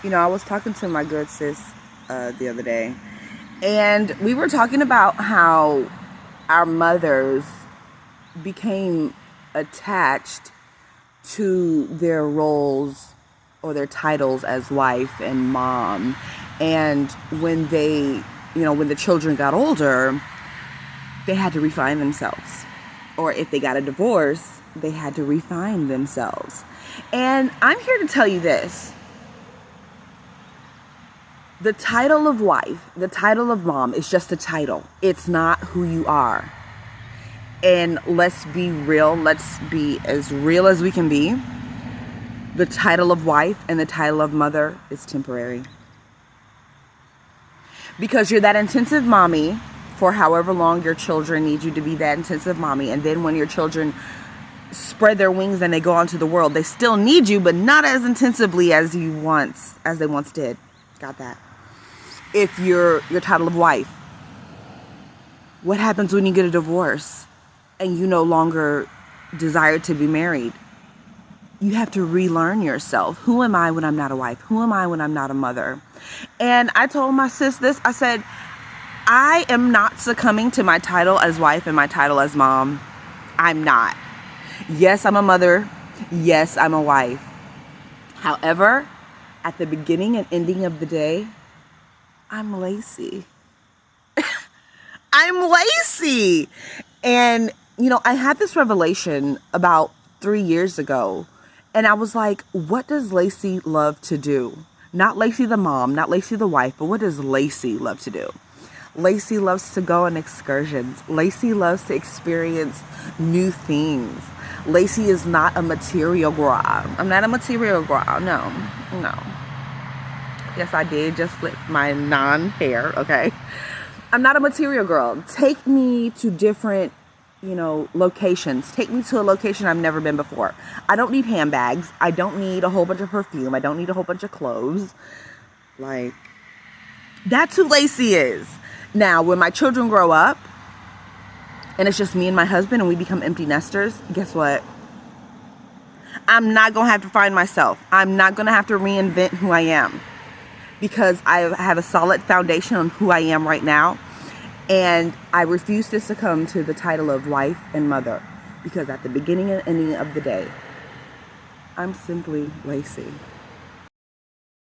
I was talking to my good sis the other day, and we were talking about how our mothers became attached to their roles or their titles as wife and mom. And when the children got older, they had to refine themselves. Or if they got a divorce, they had to refine themselves. And I'm here to tell you this. The title of wife, the title of mom is just a title. It's not who you are. And let's be real. Let's be as real as we can be. The title of wife and the title of mother is temporary. Because you're that intensive mommy for however long your children need you to be that intensive mommy. And then when your children spread their wings and they go onto the world, they still need you, but not as intensively as they once did. Got that? If you're your title of wife, what happens when you get a divorce and you no longer desire to be married? You have to relearn yourself. Who am I when I'm not a wife? Who am I when I'm not a mother? And I told my sis this. I said, I am not succumbing to my title as wife and my title as mom. I'm not. Yes, I'm a mother. Yes, I'm a wife. However, at the beginning and ending of the day, I'm Lacey. I'm Lacey. And, I had this revelation about 3 years ago. And I was like, what does Lacey love to do? Not Lacey the mom, not Lacey the wife, but what does Lacey love to do? Lacey loves to go on excursions. Lacey loves to experience new things. Lacey is not a material girl. I'm not a material girl. No. Yes, I did just flip my non-hair, okay? I'm not a material girl. Take me to different, locations. Take me to a location I've never been before. I don't need handbags. I don't need a whole bunch of perfume. I don't need a whole bunch of clothes. Like, that's who Lacey is. Now, when my children grow up, and it's just me and my husband, and we become empty nesters, guess what? I'm not going to have to find myself. I'm not going to have to reinvent who I am. Because I have a solid foundation on who I am right now. And I refuse to succumb to the title of wife and mother. Because at the beginning and ending of the day, I'm simply Lacey.